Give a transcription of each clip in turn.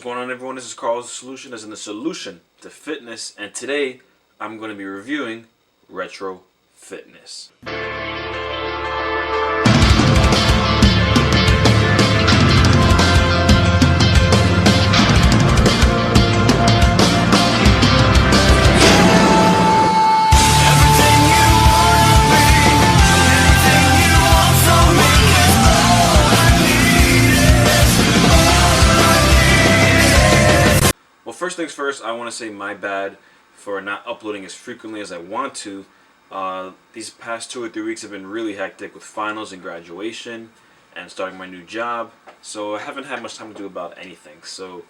going on, everyone? This is Carl's Solution, as in the solution to fitness, and today I'm going to be reviewing retro fitness. First things first, I want to say my bad for not uploading as frequently as I want to. These past 2 or 3 weeks have been really hectic with finals and graduation and starting my new job, so I haven't had much time to do about anything. So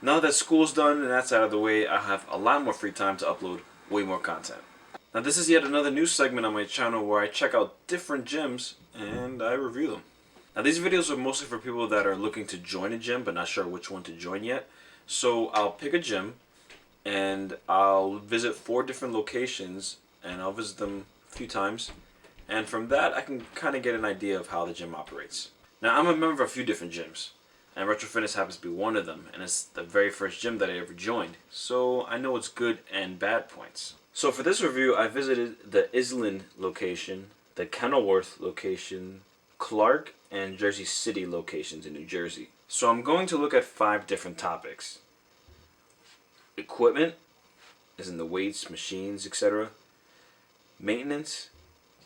now that school's done and that's out of the way, I have a lot more free time to upload way more content. Now this is yet another new segment on my channel where I check out different gyms and I review them. Now these videos are mostly for people that are looking to join a gym but not sure which one to join yet. So I'll pick a gym and I'll visit 4 different locations and I'll visit them a few times, and from that I can kind of get an idea of how the gym operates. Now I'm a member of a few different gyms and Retro Fitness happens to be one of them, and it's the very first gym that I ever joined, so I know its good and bad points. So for this review I visited the Islin location, the Kenilworth location, Clark and Jersey City locations in New Jersey. So I'm going to look at 5 different topics. Equipment, as in the weights, machines, etc. Maintenance,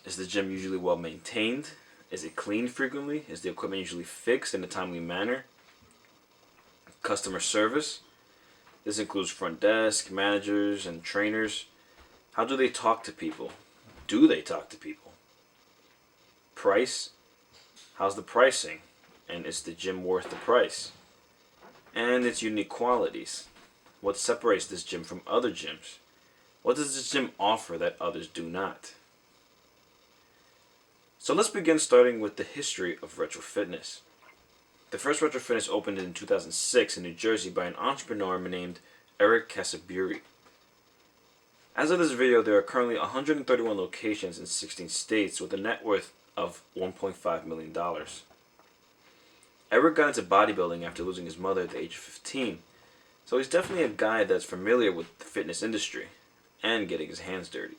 is the gym usually well maintained? Is it cleaned frequently? Is the equipment usually fixed in a timely manner? Customer service, this includes front desk, managers, and trainers. How do they talk to people? Do they talk to people? Price, how's the pricing? And is the gym worth the price? And its unique qualities. What separates this gym from other gyms? What does this gym offer that others do not? So let's begin starting with the history of retro fitness. The first retro fitness opened in 2006 in New Jersey by an entrepreneur named Eric Casaburi. As of this video, there are currently 131 locations in 16 states with a net worth of $1.5 million. Eric got into bodybuilding after losing his mother at the age of 15, so he's definitely a guy that's familiar with the fitness industry and getting his hands dirty.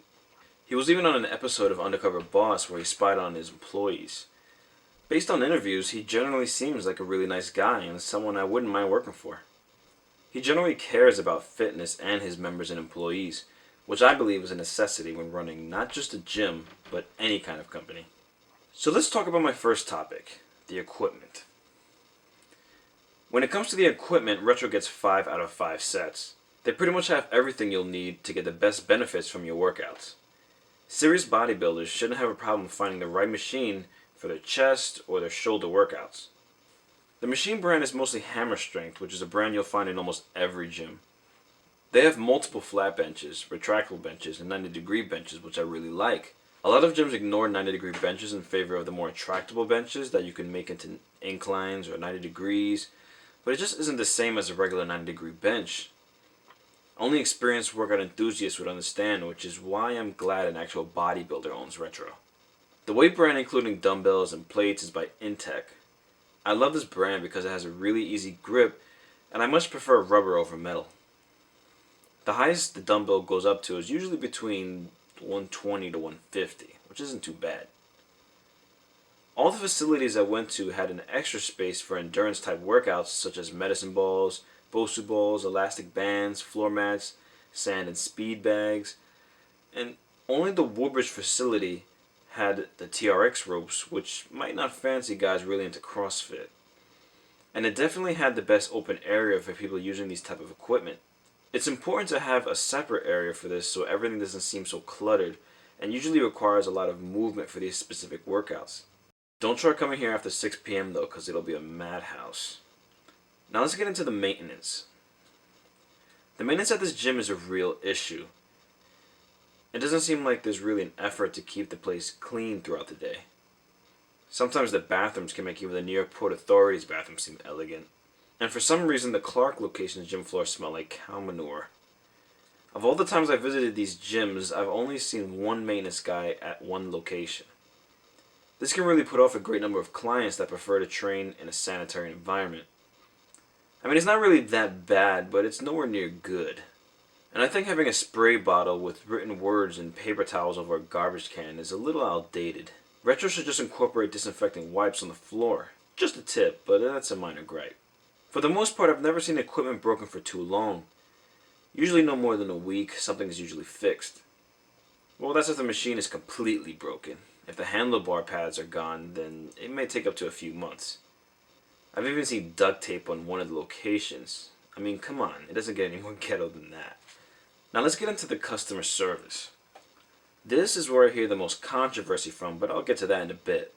He was even on an episode of Undercover Boss where he spied on his employees. Based on interviews, he generally seems like a really nice guy and someone I wouldn't mind working for. He generally cares about fitness and his members and employees, which I believe is a necessity when running not just a gym, but any kind of company. So let's talk about my first topic, the equipment. When it comes to the equipment, Retro gets 5 out of 5 sets. They pretty much have everything you'll need to get the best benefits from your workouts. Serious bodybuilders shouldn't have a problem finding the right machine for their chest or their shoulder workouts. The machine brand is mostly Hammer Strength, which is a brand you'll find in almost every gym. They have multiple flat benches, retractable benches, and 90-degree benches, which I really like. A lot of gyms ignore 90-degree benches in favor of the more retractable benches that you can make into inclines or 90 degrees. But it just isn't the same as a regular 90-degree bench. Only experienced workout enthusiasts would understand, which is why I'm glad an actual bodybuilder owns Retro. The weight brand, including dumbbells and plates, is by Intech. I love this brand because it has a really easy grip, and I much prefer rubber over metal. The highest the dumbbell goes up to is usually between 120 to 150, which isn't too bad. All the facilities I went to had an extra space for endurance type workouts such as medicine balls, Bosu balls, elastic bands, floor mats, sand and speed bags, and only the Woodbridge facility had the TRX ropes, which might not fancy guys really into CrossFit. And it definitely had the best open area for people using these type of equipment. It's important to have a separate area for this so everything doesn't seem so cluttered, and usually requires a lot of movement for these specific workouts. Don't try coming here after 6 p.m. though, because it'll be a madhouse. Now let's get into the maintenance. The maintenance at this gym is a real issue. It doesn't seem like there's really an effort to keep the place clean throughout the day. Sometimes the bathrooms can make even the New York Port Authority's bathrooms seem elegant. And for some reason the Clark location's gym floor smell like cow manure. Of all the times I visited these gyms, I've only seen one maintenance guy at one location. This can really put off a great number of clients that prefer to train in a sanitary environment. I mean, it's not really that bad, but it's nowhere near good. And I think having a spray bottle with written words and paper towels over a garbage can is a little outdated. Retro should just incorporate disinfecting wipes on the floor. Just a tip, but that's a minor gripe. For the most part, I've never seen equipment broken for too long. Usually no more than a week, something is usually fixed. Well, that's if the machine is completely broken. If the handlebar pads are gone, then it may take up to a few months. I've even seen duct tape on one of the locations. I mean, come on, it doesn't get any more ghetto than that. Now let's get into the customer service. This is where I hear the most controversy from, but I'll get to that in a bit.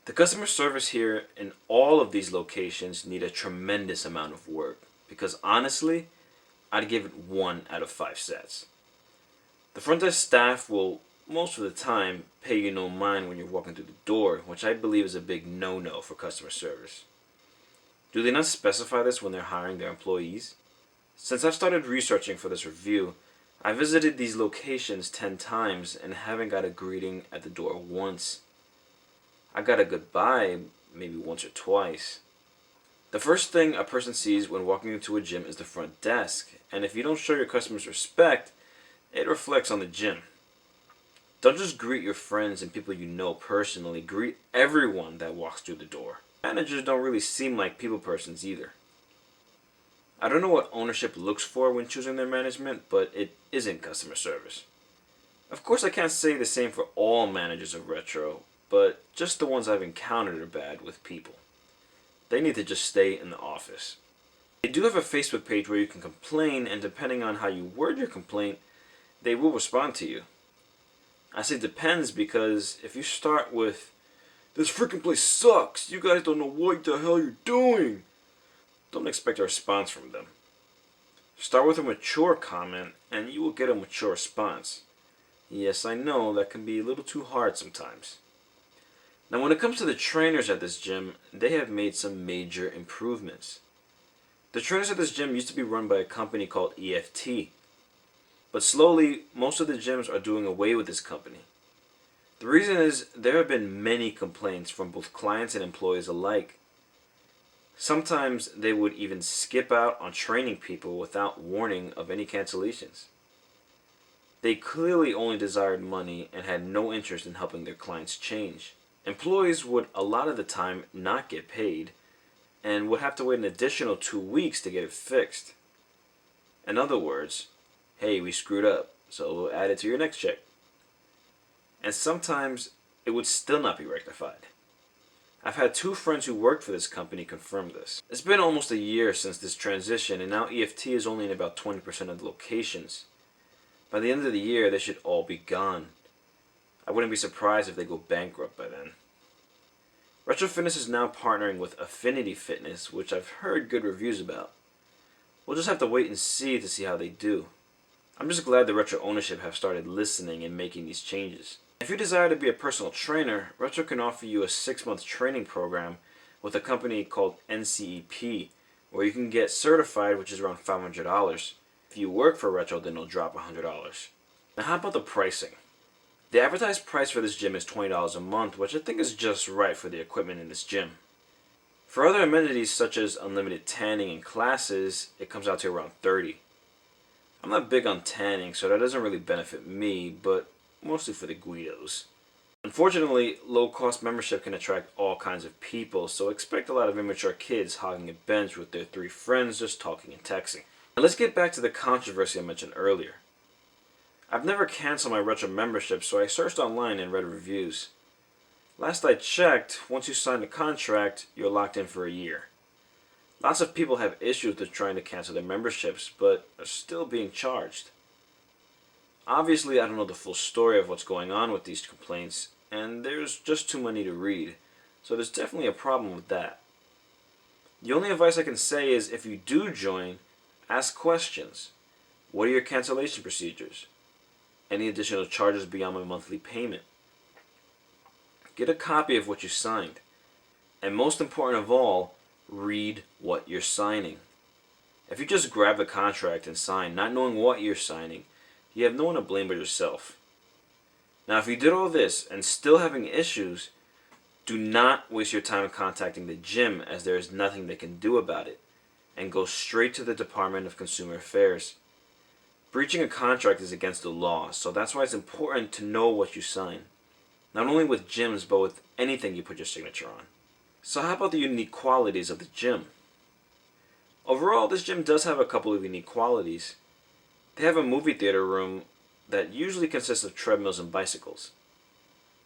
The customer service here in all of these locations need a tremendous amount of work, because honestly, I'd give it 1 out of 5 sets. The front desk staff will, most of the time, pay you no mind when you're walking through the door, which I believe is a big no-no for customer service. Do they not specify this when they're hiring their employees? Since I've started researching for this review, I visited these locations 10 times and haven't got a greeting at the door once. I got a goodbye maybe once or twice. The first thing a person sees when walking into a gym is the front desk, and if you don't show your customers respect, it reflects on the gym. Don't just greet your friends and people you know personally, greet everyone that walks through the door. Managers don't really seem like people persons either. I don't know what ownership looks for when choosing their management, but it isn't customer service. Of course, I can't say the same for all managers of Retro, but just the ones I've encountered are bad with people. They need to just stay in the office. They do have a Facebook page where you can complain, and depending on how you word your complaint, they will respond to you. I say depends because if you start with, "This freaking place sucks, you guys don't know what the hell you're doing," don't expect a response from them. Start with a mature comment and you will get a mature response. Yes, I know that can be a little too hard sometimes. Now when it comes to the trainers at this gym, they have made some major improvements. The trainers at this gym used to be run by a company called EFT. But slowly, most of the gyms are doing away with this company. The reason is there have been many complaints from both clients and employees alike. Sometimes they would even skip out on training people without warning of any cancellations. They clearly only desired money and had no interest in helping their clients change. Employees would a lot of the time not get paid and would have to wait an additional 2 weeks to get it fixed. In other words, "Hey, we screwed up, so we'll add it to your next check." And sometimes it would still not be rectified. I've had 2 friends who worked for this company confirm this. It's been almost a year since this transition, and now EFT is only in about 20% of the locations. By the end of the year, they should all be gone. I wouldn't be surprised if they go bankrupt by then. Retro Fitness is now partnering with Affinity Fitness, which I've heard good reviews about. We'll just have to wait and see to see how they do. I'm just glad the Retro ownership have started listening and making these changes. If you desire to be a personal trainer, Retro can offer you a 6-month training program with a company called NCEP, where you can get certified, which is around $500. If you work for Retro, then it'll drop $100. Now how about the pricing? The advertised price for this gym is $20 a month, which I think is just right for the equipment in this gym. For other amenities such as unlimited tanning and classes, it comes out to around $30. I'm not big on tanning, so that doesn't really benefit me, but mostly for the Guidos. Unfortunately, low-cost membership can attract all kinds of people, so expect a lot of immature kids hogging a bench with their 3 friends just talking and texting. Now let's get back to the controversy I mentioned earlier. I've never canceled my Retro membership, so I searched online and read reviews. Last I checked, once you sign the contract, you're locked in for a year. Lots of people have issues with trying to cancel their memberships, but are still being charged. Obviously, I don't know the full story of what's going on with these complaints, and there's just too many to read, so there's definitely a problem with that. The only advice I can say is if you do join, ask questions. What are your cancellation procedures? Any additional charges beyond my monthly payment? Get a copy of what you signed. And most important of all, read what you're signing. If you just grab the contract and sign, not knowing what you're signing, you have no one to blame but yourself. Now, if you did all this and still having issues, do not waste your time contacting the gym, as there is nothing they can do about it. and go straight to the Department of Consumer Affairs. Breaching a contract is against the law, so that's why it's important to know what you sign. Not only with gyms, but with anything you put your signature on. So how about the unique qualities of the gym? Overall, this gym does have a couple of unique qualities. They have a movie theater room that usually consists of treadmills and bicycles.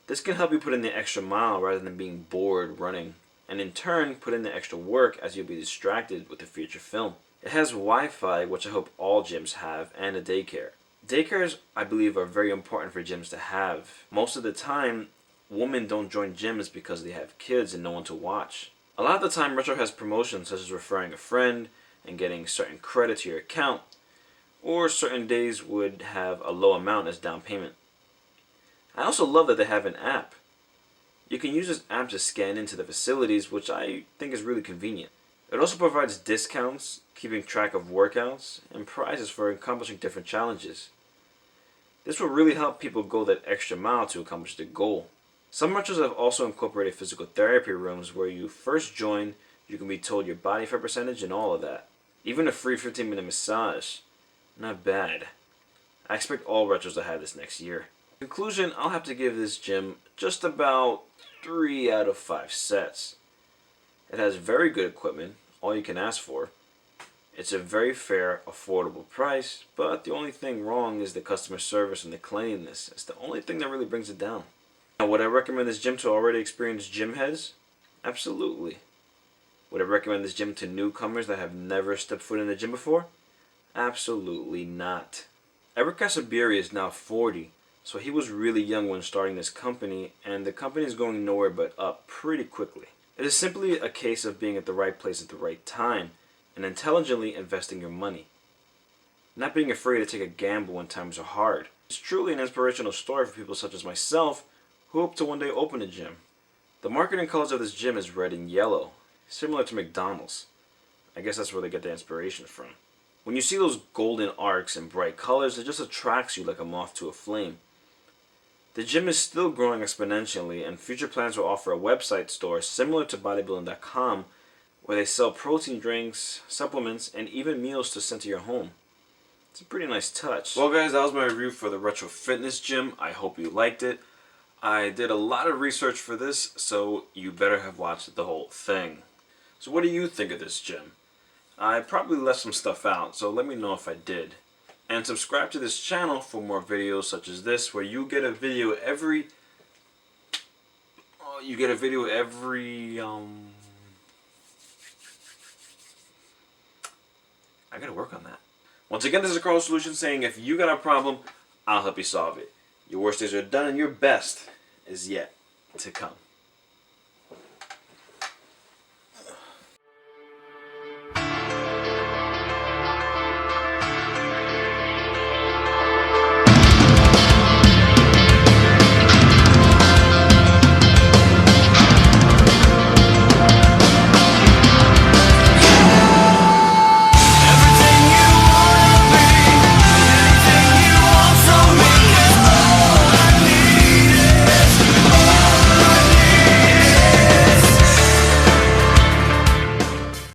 This can help you put in the extra mile rather than being bored running, and in turn put in the extra work as you'll be distracted with the feature film. It has Wi-Fi, which I hope all gyms have, and a daycare. Daycares, I believe, are very important for gyms to have. Most of the time, women don't join gyms because they have kids and no one to watch. A lot of the time, Retro has promotions such as referring a friend and getting certain credit to your account, or certain days would have a low amount as down payment. I also love that they have an app. You can use this app to scan into the facilities, which I think is really convenient. It also provides discounts, keeping track of workouts, and prizes for accomplishing different challenges. This will really help people go that extra mile to accomplish their goal. Some retros have also incorporated physical therapy rooms where you first join, you can be told your body fat percentage and all of that. Even a free 15-minute massage. Not bad. I expect all retros to have this next year. In conclusion, I'll have to give this gym just about 3 out of 5 sets. It has very good equipment, all you can ask for. It's a very fair, affordable price, but the only thing wrong is the customer service and the cleanliness. It's the only thing that really brings it down. Now, would I recommend this gym to already experienced gym heads? Absolutely. Would I recommend this gym to newcomers that have never stepped foot in a gym before? Absolutely not. Eric Casabiri is now 40, so he was really young when starting this company, and the company is going nowhere but up pretty quickly. It is simply a case of being at the right place at the right time, and intelligently investing your money. Not being afraid to take a gamble when times are hard. It's truly an inspirational story for people such as myself who hope to one day open a gym. The marketing colors of this gym is red and yellow, similar to McDonald's. I guess that's where they get their inspiration from. When you see those golden arcs and bright colors, it just attracts you like a moth to a flame. The gym is still growing exponentially, and future plans will offer a website store similar to bodybuilding.com where they sell protein drinks, supplements, and even meals to send to your home. It's a pretty nice touch. Well guys, that was my review for the Retro Fitness Gym. I hope you liked it. I did a lot of research for this, so you better have watched the whole thing. So what do you think of this gym? I probably left some stuff out, so let me know if I did. And subscribe to this channel for more videos such as this, where you get a video every... I gotta work on that. Once again, this is Carlos Solution saying if you got a problem, I'll help you solve it. Your worst days are done and your best is yet to come.